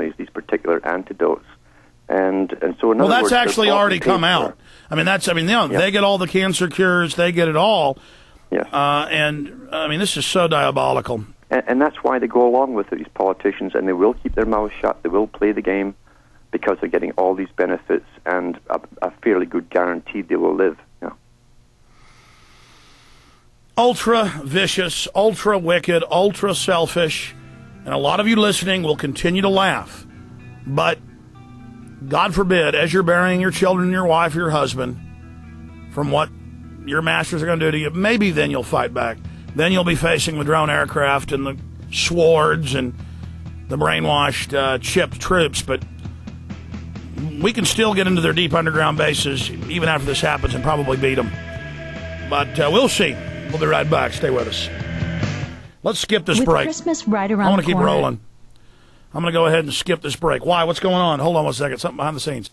families these particular antidotes. And so in other that's words, actually already come out. Yeah. They get all the cancer cures, they get it all. Yes. This is so diabolical. And that's why they go along with it, these politicians, and they will keep their mouths shut, they will play the game, because they're getting all these benefits and a fairly good guarantee they will live. Yeah. Ultra vicious, ultra wicked, ultra selfish, and a lot of you listening will continue to laugh. But God forbid, as you're burying your children, your wife, your husband, from what your masters are going to do to you, maybe then you'll fight back. Then you'll be facing the drone aircraft and the swords and the brainwashed, chipped troops. But we can still get into their deep underground bases even after this happens and probably beat them. But we'll see. We'll be right back. Stay with us. Let's skip this break. Christmas right around I want to keep corner. rolling. I'm going to go ahead and skip this break. Why? What's going on? Hold on one second. Something behind the scenes.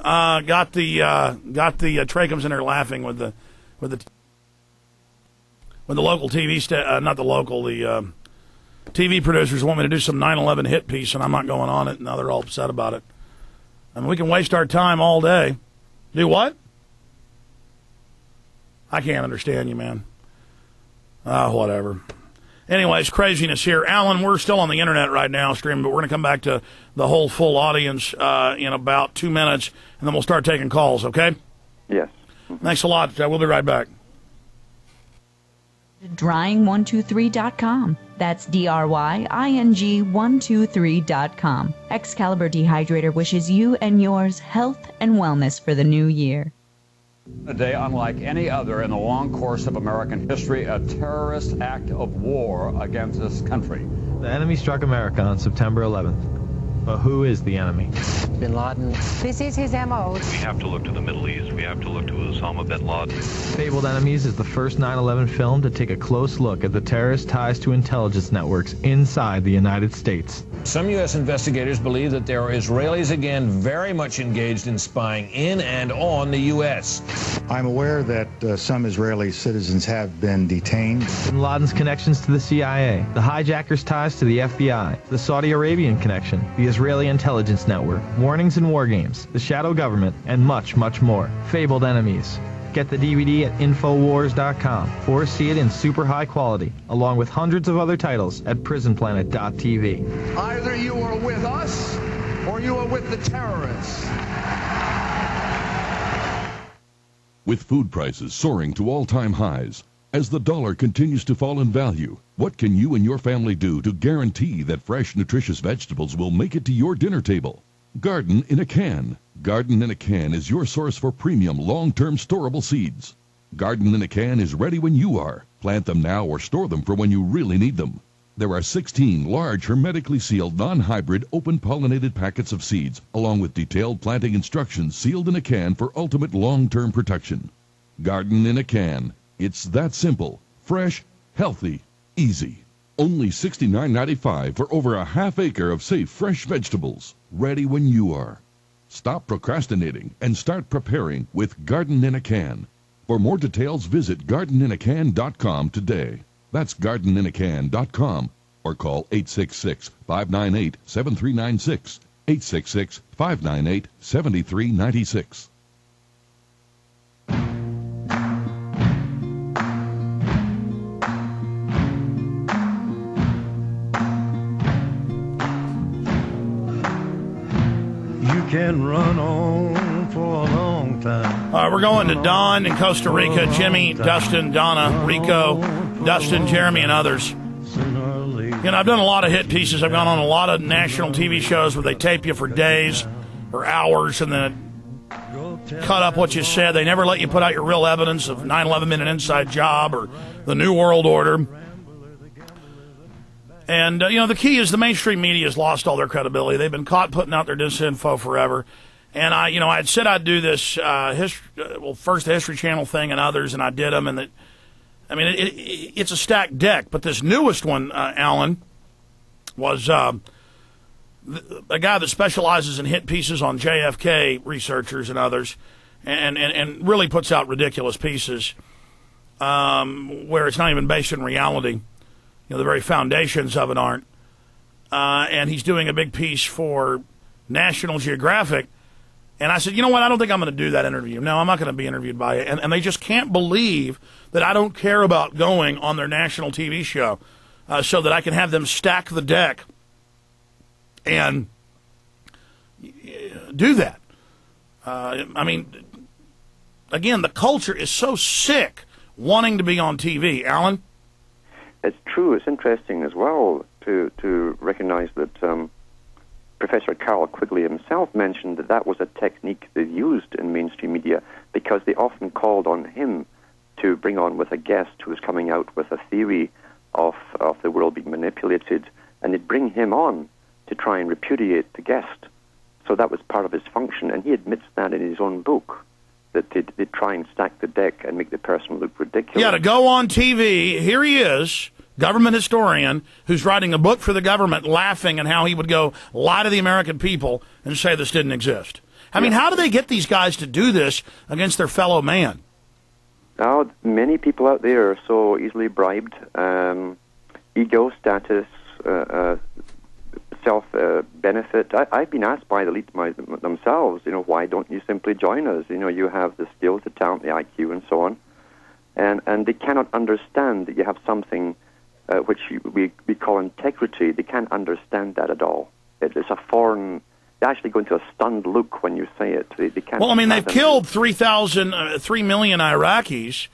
Got the Trachums in there laughing with the local TV not the local, the TV producers want me to do some 9/11 hit piece, and I'm not going on it. And now they're all upset about it. I mean, we can waste our time all day. Do what? I can't understand you, man. Whatever. Anyways, craziness here. Alan, we're still on the internet right now streaming, but we're going to come back to the whole full audience in about 2 minutes, and then we'll start taking calls, okay? Yes. Thanks a lot. We'll be right back. Drying123.com. That's DRYING123.com. Excalibur Dehydrator wishes you and yours health and wellness for the new year. A day unlike any other in the long course of American history, a terrorist act of war against this country. The enemy struck America on September 11th. But who is the enemy? Bin Laden. This is his MO. We have to look to the Middle East. We have to look to Osama bin Laden. Fabled Enemies is the first 9/11 film to take a close look at the terrorist ties to intelligence networks inside the United States. Some U.S. investigators believe that there are Israelis again very much engaged in spying in and on the U.S. I'm aware that some Israeli citizens have been detained. Bin Laden's connections to the CIA, the hijackers' ties to the FBI, the Saudi Arabian connection, the Israeli intelligence network, warnings and war games, the shadow government, and much, much more. Fabled Enemies. Get the DVD at Infowars.com or see it in super high quality, along with hundreds of other titles at PrisonPlanet.tv. Either you are with us or you are with the terrorists. With food prices soaring to all-time highs, as the dollar continues to fall in value, what can you and your family do to guarantee that fresh, nutritious vegetables will make it to your dinner table? Garden in a Can. Garden in a Can is your source for premium, long-term storable seeds. Garden in a Can is ready when you are. Plant them now or store them for when you really need them. There are 16 large, hermetically sealed, non-hybrid, open-pollinated packets of seeds, along with detailed planting instructions sealed in a can for ultimate long-term protection. Garden in a Can. It's that simple, fresh, healthy, easy. Only $69.95 for over a half acre of safe, fresh vegetables, ready when you are. Stop procrastinating and start preparing with Garden in a Can. For more details, visit gardeninacan.com today. That's gardeninacan.com or call 866-598-7396, 866-598-7396. Can run on for a long time. All right, we're going to Don in Costa Rica, Jimmy, Dustin, Donna, Rico, Dustin, Jeremy, and others. I've done a lot of hit pieces. I've gone on a lot of national TV shows where they tape you for days or hours and then cut up what you said. They never let you put out your real evidence of 9/11 being an inside job or the New World Order. And, the key is the mainstream media has lost all their credibility. They've been caught putting out their disinfo forever. And I had said I'd do this, first the History Channel thing and others, and I did them. And it's a stacked deck. But this newest one, Alan, was a guy that specializes in hit pieces on JFK researchers and others, and really puts out ridiculous pieces. where it's not even based in reality. You know, the very foundations of it aren't. And he's doing a big piece for National Geographic. And I said, you know what, I don't think I'm going to do that interview. No, I'm not going to be interviewed by it. And they just can't believe that I don't care about going on their national TV show so that I can have them stack the deck and do that. I mean, again, the culture is so sick wanting to be on TV. Alan? It's true. It's interesting as well to recognize that Professor Carroll Quigley himself mentioned that that was a technique they used in mainstream media because they often called on him to bring on with a guest who was coming out with a theory of the world being manipulated, and they'd bring him on to try and repudiate the guest. So that was part of his function, and he admits that in his own book, that they'd try and stack the deck and make the person look ridiculous. Yeah, to go on TV, here he is, government historian, who's writing a book for the government, laughing at how he would go lie to the American people and say this didn't exist. I mean, how do they get these guys to do this against their fellow man? Now, many people out there are so easily bribed. Ego, status, self-benefit. I've been asked by the elite themselves, you know, why don't you simply join us? You know, you have the skills, the talent, the IQ, and so on. And they cannot understand that you have something which we call integrity. They can't understand that at all. It's a foreign... They actually go into a stunned look when you say it. They can't. Well, I mean, they've killed 3 million Iraqis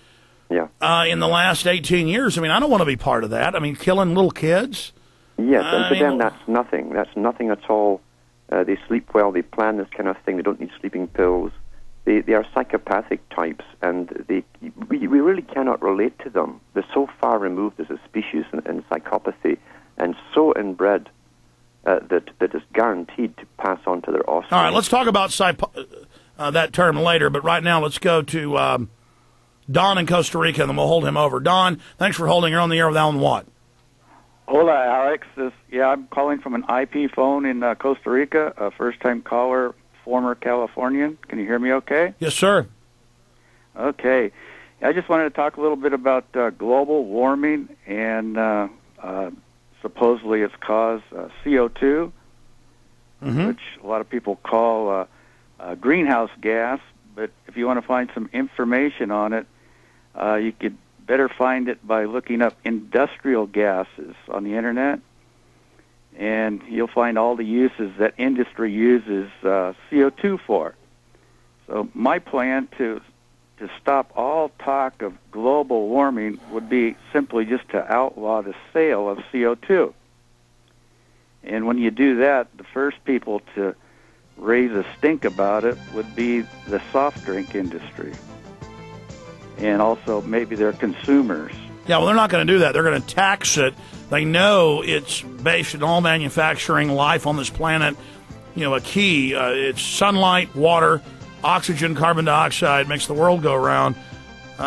in the last 18 years. I mean, I don't want to be part of that. I mean, killing little kids? Yes, and to them that's nothing. That's nothing at all. They sleep well, they plan this kind of thing, they don't need sleeping pills. They are psychopathic types, and we really cannot relate to them. They're so far removed as a species in psychopathy, and so inbred that it's guaranteed to pass on to their offspring. All right, let's talk about that term later, but right now let's go to Don in Costa Rica, and then we'll hold him over. Don, thanks for holding. You're on the air with Alan Watt. Hola, Alex. I'm calling from an IP phone in Costa Rica, a first-time caller, former Californian. Can you hear me okay? Yes, sir. Okay. I just wanted to talk a little bit about global warming and supposedly it's caused CO2, which a lot of people call greenhouse gas. But if you want to find some information on it, you could better find it by looking up industrial gases on the Internet. And you'll find all the uses that industry uses CO2 for. So my plan to stop all talk of global warming would be simply just to outlaw the sale of CO2. And when you do that, the first people to raise a stink about it would be the soft drink industry. And also maybe their consumers. Yeah, well, they're not going to do that. They're going to tax it. They know it's based in all manufacturing life on this planet. You know, a key. It's sunlight, water, oxygen, carbon dioxide makes the world go round.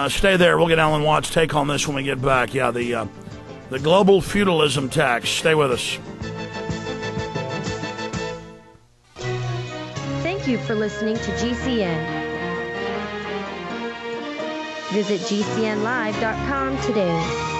Stay there. We'll get Alan Watt's take on this when we get back. Yeah, the global feudalism tax. Stay with us. Thank you for listening to GCN. Visit GCNlive.com today.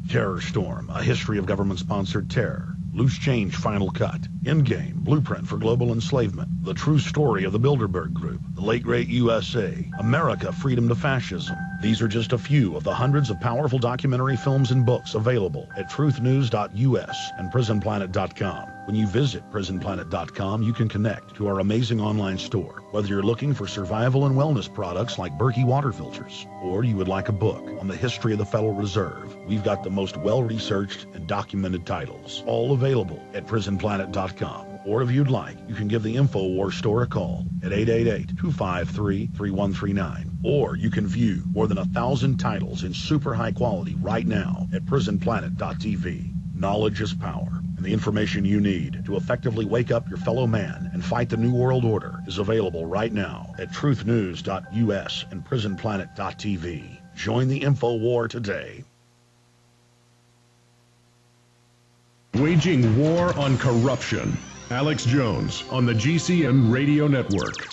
Terror Storm, a history of government-sponsored terror. Loose Change Final Cut. Endgame, Blueprint for Global Enslavement. The True Story of the Bilderberg Group. The Late Great USA. America, Freedom to Fascism. These are just a few of the hundreds of powerful documentary films and books available at truthnews.us and prisonplanet.com. When you visit prisonplanet.com, you can connect to our amazing online store. Whether you're looking for survival and wellness products like Berkey water filters, or you would like a book on the history of the Federal Reserve, we've got the most well-researched and documented titles, all available at prisonplanet.com. Or if you'd like, you can give the InfoWars store a call at 888-253-3139. Or you can view more than 1,000 titles in super high quality right now at prisonplanet.tv. Knowledge is power, and the information you need to effectively wake up your fellow man and fight the New World Order is available right now at truthnews.us and prisonplanet.tv. Join the InfoWar today. Waging war on corruption. Alex Jones on the GCN Radio Network.